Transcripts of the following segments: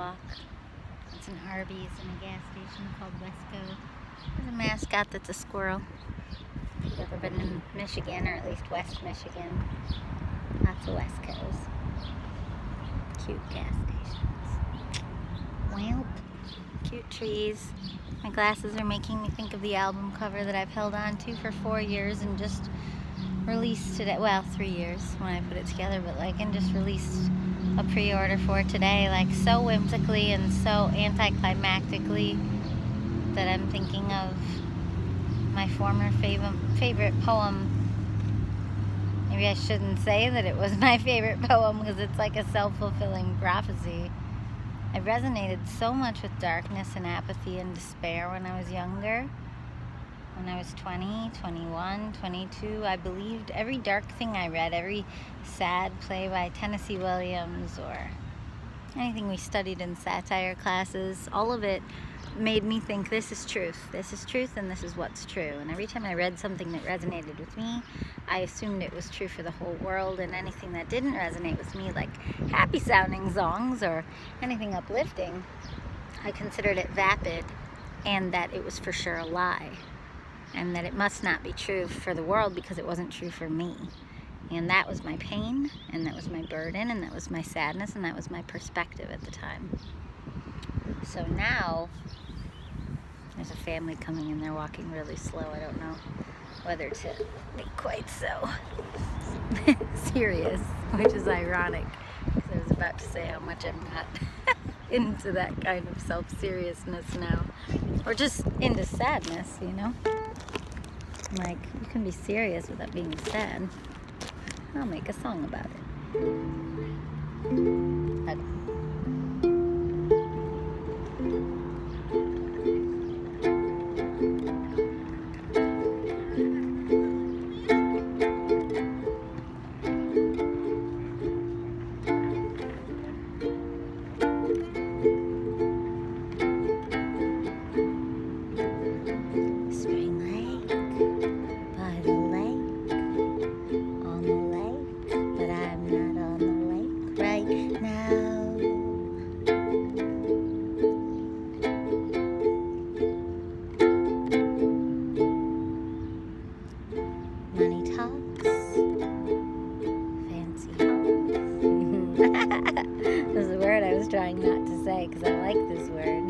walk. It's in Harvey's in a gas station called Wesco. There's a mascot that's a squirrel. If you've ever been in Michigan, or at least West Michigan, lots of Wescos. Cute gas stations. Well, cute trees. My glasses are making me think of the album cover that I've held on to for 4 years and just released today. Well, 3 years when I put it together, but and just released a pre-order for today, so whimsically and so anticlimactically that I'm thinking of my former favorite poem. Maybe I shouldn't say that it was my favorite poem because it's like a self-fulfilling prophecy. I resonated so much with darkness and apathy and despair when I was younger. When I was 20, 21, 22, I believed every dark thing I read, every sad play by Tennessee Williams or anything we studied in satire classes. All of it made me think this is truth and this is what's true. And every time I read something that resonated with me, I assumed it was true for the whole world, and anything that didn't resonate with me, like happy sounding songs or anything uplifting, I considered it vapid and that it was for sure a lie, and that it must not be true for the world because it wasn't true for me. And that was my pain, and that was my burden, and that was my sadness, and that was my perspective at the time. So now there's a family coming and they're walking really slow. I don't know whether to be quite so serious, which is ironic because I was about to say how much I'm not into that kind of self-seriousness now, or just into sadness, you can be serious without being sad. I'll make a song about it. Okay. Money talks, fancy homes. This is a word I was trying not to say because I like this word.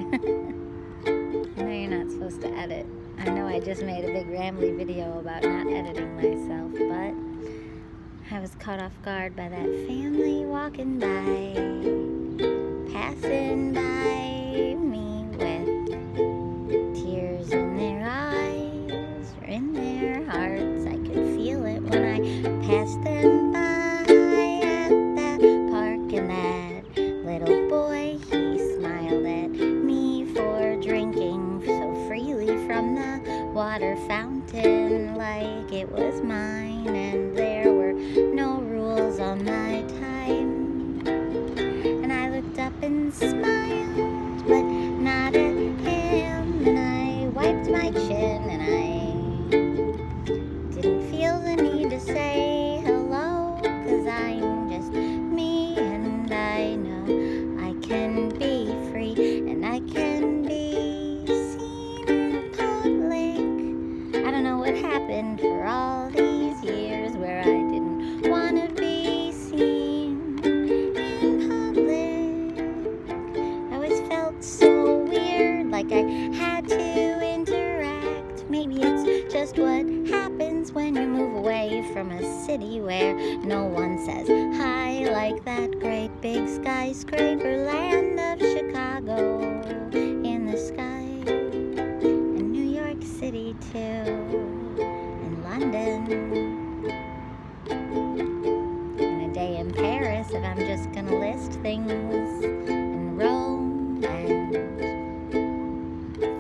I know you're not supposed to edit. I know I just made a big rambly video about not editing myself, but I was caught off guard by that family walking by, passing by me with tears in their eyes or in their hearts. I could feel it when I passed them by at that park, and that little boy, he smiled at me for drinking so freely from the water fountain like it was mine, and there were no rules on my time. And I looked up and smiled, but not at him, and I wiped my chin, and I didn't feel the need to say hello, 'cause I'm just me, and I know I can be free, and I can be seen in public. I don't know what happened for all these years where I didn't want to be seen in public. I always felt so weird, like I had to interact. Maybe it's just what happens when you move away from a city where no one says hi, like that great big skyscraper land of Chicago in the sky, and New York City too, and London, and a day in Paris if I'm just gonna list things, in Rome and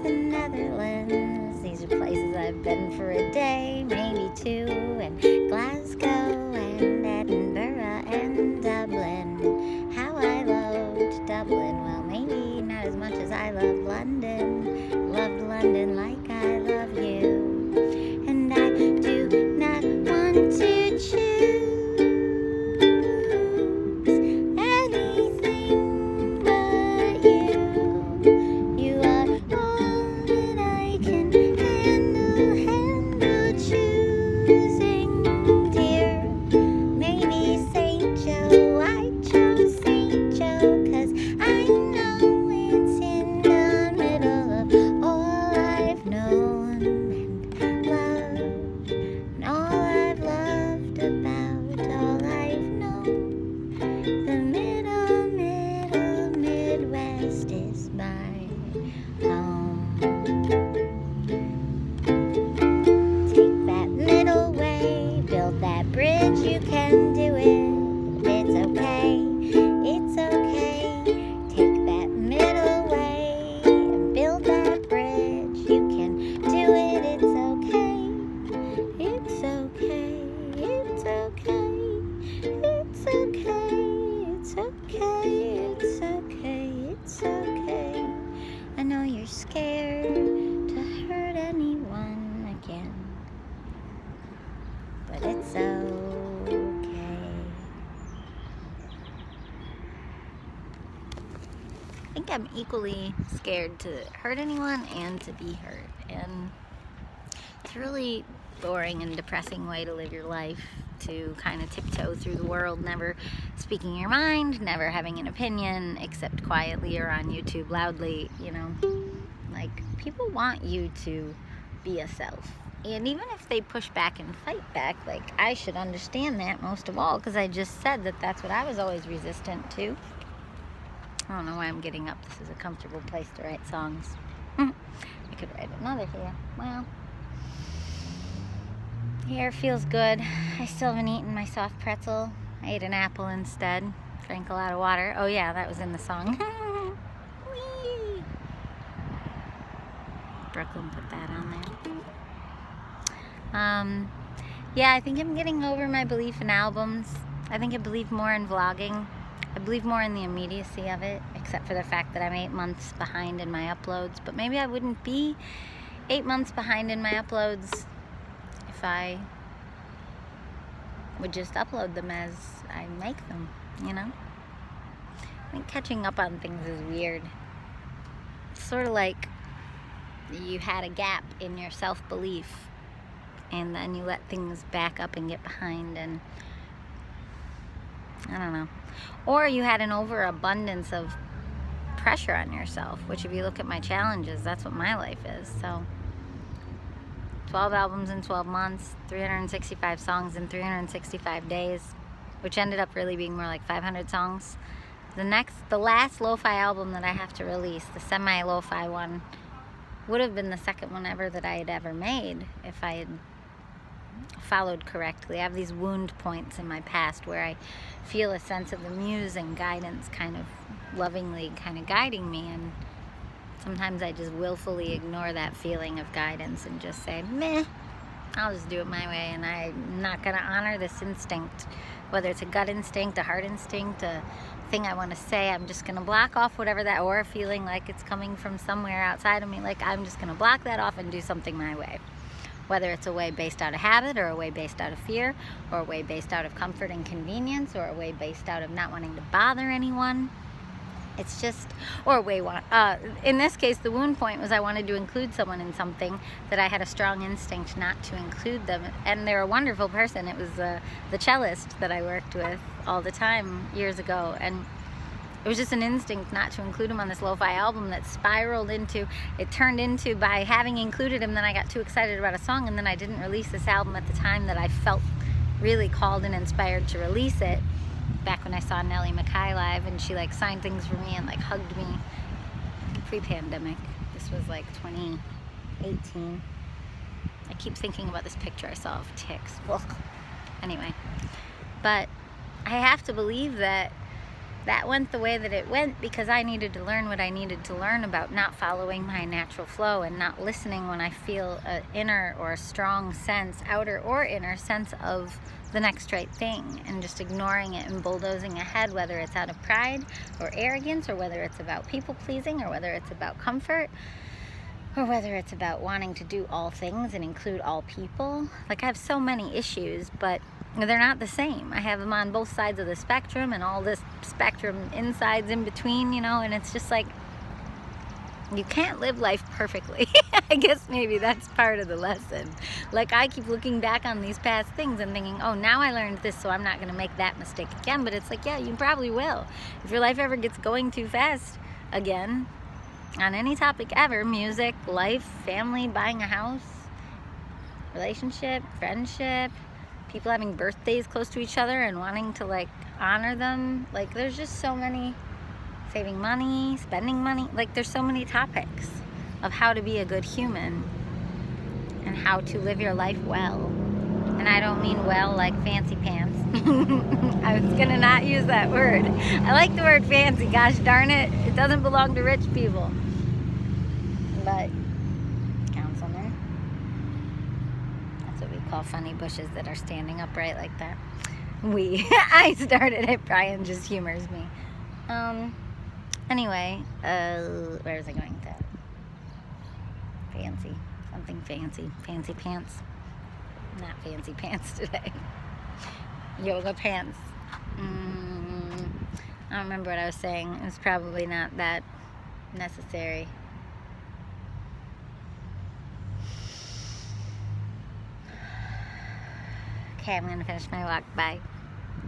the Netherlands. These are places I've been for a day, maybe two, and Glasgow and Edinburgh and Dublin. How I loved Dublin. Well, maybe not as much as I loved London. Loved London like I love you. And I do not want to choose anything think I'm equally scared to hurt anyone and to be hurt. And it's a really boring and depressing way to live your life, to kind of tiptoe through the world, never speaking your mind, never having an opinion, except quietly or on YouTube loudly, you know. Like, people want you to be a self. And even if they push back and fight back, like, I should understand that most of all, because I just said that that's what I was always resistant to. I don't know why I'm getting up. This is a comfortable place to write songs. I could write another here. Well, the air feels good. I still haven't eaten my soft pretzel. I ate an apple instead. Drank a lot of water. Oh yeah, that was in the song. Whee! Brooklyn put that on there. Yeah, I think I'm getting over my belief in albums. I think I believe more in vlogging. I believe more in the immediacy of it, except for the fact that I'm 8 months behind in my uploads. But maybe I wouldn't be 8 months behind in my uploads if I would just upload them as I make them, you know? I think catching up on things is weird. It's sort of like you had a gap in your self-belief, and then you let things back up and get behind, and I don't know. Or you had an overabundance of pressure on yourself, which if you look at my challenges, that's what my life is. So 12 albums in 12 months, 365 songs in 365 days, which ended up really being more like 500 songs. The last lo-fi album that I have to release, the semi-lo-fi one, would have been the second one ever that I had ever made if I had followed correctly. I have these wound points in my past where I feel a sense of the muse and guidance kind of lovingly kind of guiding me, and sometimes I just willfully ignore that feeling of guidance and just say, meh, I'll just do it my way, and I'm not going to honor this instinct, whether it's a gut instinct, a heart instinct, a thing I want to say. I'm just going to block off whatever that, or feeling like it's coming from somewhere outside of me. Like, I'm just going to block that off and do something my way. Whether it's a way based out of habit, or a way based out of fear, or a way based out of comfort and convenience, or a way based out of not wanting to bother anyone. It's just, or a way, in this case, the wound point was I wanted to include someone in something that I had a strong instinct not to include them. And they're a wonderful person. It was the cellist that I worked with all the time years ago. And it was just an instinct not to include him on this lo-fi album that spiraled into, it turned into, by having included him, then I got too excited about a song, and then I didn't release this album at the time that I felt really called and inspired to release it. Back when I saw Nellie McKay live, and she like signed things for me and like hugged me pre-pandemic. This was like 2018. I keep thinking about this picture I saw of ticks. Ugh. Anyway, but I have to believe that that went the way that it went because I needed to learn what I needed to learn about not following my natural flow and not listening when I feel an inner or a strong sense, outer or inner sense of the next right thing, and just ignoring it and bulldozing ahead, whether it's out of pride or arrogance, or whether it's about people pleasing, or whether it's about comfort, or whether it's about wanting to do all things and include all people. Like, I have so many issues, but they're not the same. I have them on both sides of the spectrum, and all this spectrum insides in between, you know, and it's just like, you can't live life perfectly. I guess maybe that's part of the lesson. Like, I keep looking back on these past things and thinking, oh, now I learned this, so I'm not going to make that mistake again. But it's like, yeah, you probably will. If your life ever gets going too fast again, on any topic ever, music, life, family, buying a house, relationship, friendship, people having birthdays close to each other and wanting to, like, honor them. Like, there's just so many, saving money, spending money. Like, there's so many topics of how to be a good human and how to live your life well. And I don't mean well like fancy pants. I was gonna not use that word. I like the word fancy, gosh darn it. It doesn't belong to rich people. But counts on there. That's what we call funny bushes that are standing upright like that. I started it, Brian just humors me. Anyway, where was I going with that? Fancy. Something fancy. Fancy pants. Not fancy pants today. Yoga pants. I don't remember what I was saying. It was probably not that necessary. Okay, I'm gonna finish my walk. Bye.